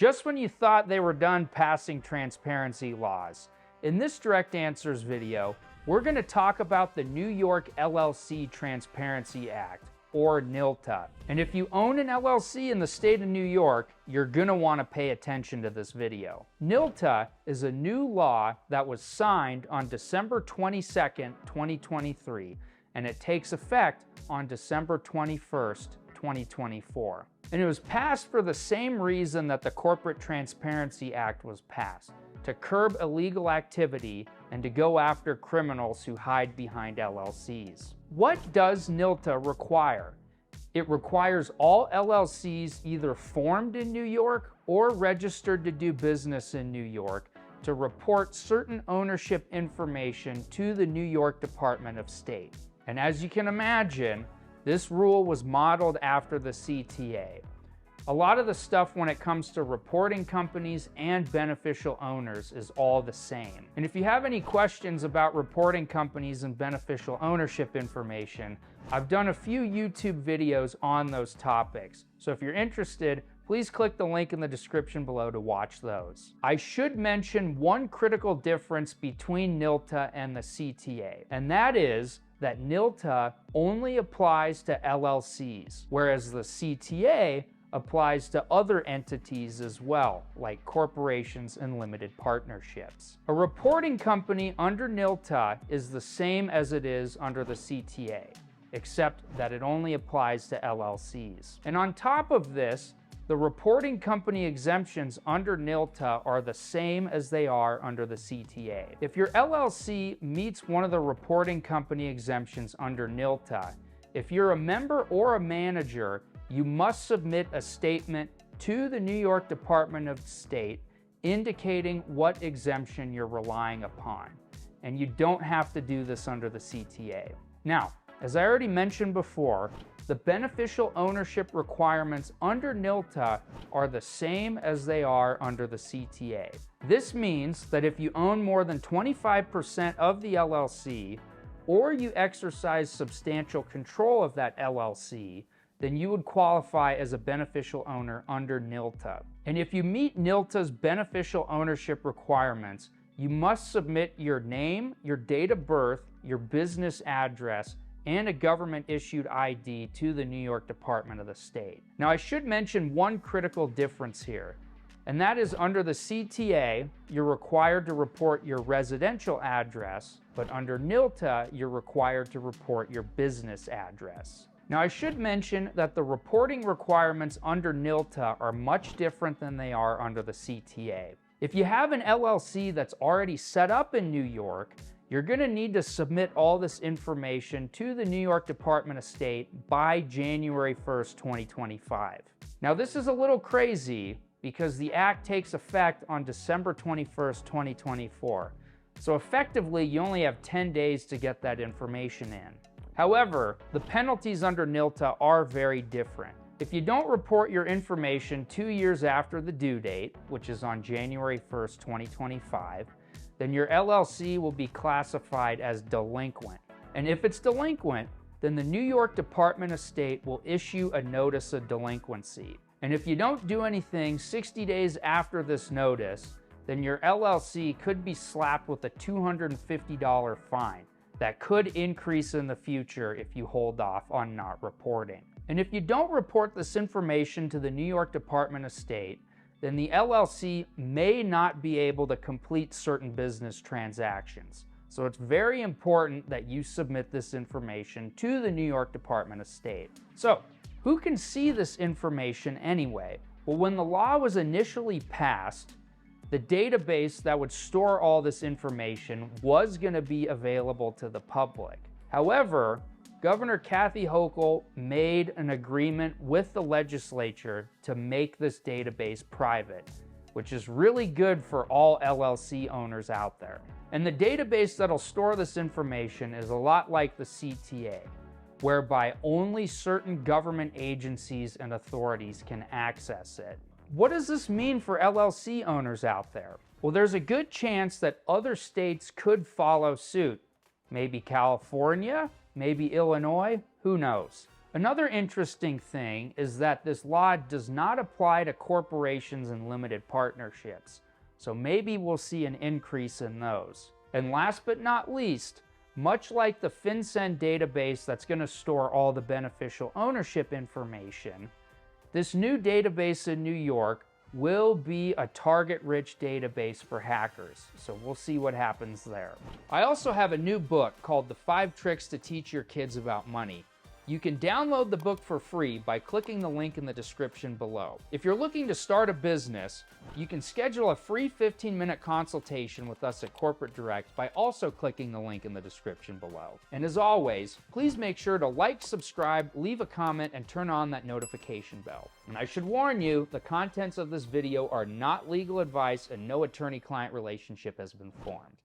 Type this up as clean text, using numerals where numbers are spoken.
Just when you thought they were done passing transparency laws, in this Direct Answers video, we're going to talk about the New York LLC Transparency Act, or NYLTA. And if you own an LLC in the state of New York, you're going to want to pay attention to this video. NYLTA is a new law that was signed on December 22nd, 2023, and it takes effect on December 21st, 2024. And it was passed for the same reason that the Corporate Transparency Act was passed, to curb illegal activity and to go after criminals who hide behind LLCs. What does NYLTA require? It requires all LLCs either formed in New York or registered to do business in New York to report certain ownership information to the New York Department of State. And as you can imagine, this rule was modeled after the CTA. A lot of the stuff when it comes to reporting companies and beneficial owners is all the same. And if you have any questions about reporting companies and beneficial ownership information, I've done a few YouTube videos on those topics. So if you're interested, please click the link in the description below to watch those. I should mention one critical difference between NYLTA and the CTA, and that is that NYLTA only applies to LLCs, whereas the CTA applies to other entities as well, like corporations and limited partnerships. A reporting company under NYLTA is the same as it is under the CTA, except that it only applies to LLCs. And on top of this, the reporting company exemptions under NYLTA are the same as they are under the CTA. If your LLC meets one of the reporting company exemptions under NYLTA, if you're a member or a manager, you must submit a statement to the New York Department of State indicating what exemption you're relying upon. And you don't have to do this under the CTA. Now, as I already mentioned before, the beneficial ownership requirements under NYLTA are the same as they are under the CTA. This means that if you own more than 25% of the LLC, or you exercise substantial control of that LLC, then you would qualify as a beneficial owner under NYLTA. And if you meet NYLTA's beneficial ownership requirements, you must submit your name, your date of birth, your business address, and a government-issued ID to the New York Department of the State. Now, I should mention one critical difference here, and that is under the CTA, you're required to report your residential address, but under NYLTA, you're required to report your business address. Now, I should mention that the reporting requirements under NYLTA are much different than they are under the CTA. If you have an LLC that's already set up in New York, you're going to need to submit all this information to the New York Department of State by January 1st, 2025. Now, this is a little crazy because the Act takes effect on December 21st, 2024. So effectively, you only have 10 days to get that information in. However, the penalties under NYLTA are very different. If you don't report your information 2 years after the due date, which is on January 1st, 2025, then your LLC will be classified as delinquent. And if it's delinquent, then the New York Department of State will issue a notice of delinquency. And if you don't do anything 60 days after this notice, then your LLC could be slapped with a $250 fine. That could increase in the future if you hold off on not reporting. And if you don't report this information to the New York Department of State, then the LLC may not be able to complete certain business transactions. So it's very important that you submit this information to the New York Department of State. So, who can see this information anyway? Well, when the law was initially passed, the database that would store all this information was going to be available to the public. However, Governor Kathy Hochul made an agreement with the legislature to make this database private, which is really good for all LLC owners out there. And the database that'll store this information is a lot like the CTA, whereby only certain government agencies and authorities can access it. What does this mean for LLC owners out there? Well, there's a good chance that other states could follow suit. Maybe California, maybe Illinois, who knows? Another interesting thing is that this law does not apply to corporations and limited partnerships, so maybe we'll see an increase in those. And last but not least, much like the FinCEN database that's going to store all the beneficial ownership information, this new database in New York will be a target-rich database for hackers, so we'll see what happens there. I also have a new book called The 5 Tricks to Teach Your Kids About Money. You can download the book for free by clicking the link in the description below. If you're looking to start a business, you can schedule a free 15-minute consultation with us at Corporate Direct by also clicking the link in the description below. And as always, please make sure to like, subscribe, leave a comment, and turn on that notification bell. And I should warn you, the contents of this video are not legal advice and no attorney-client relationship has been formed.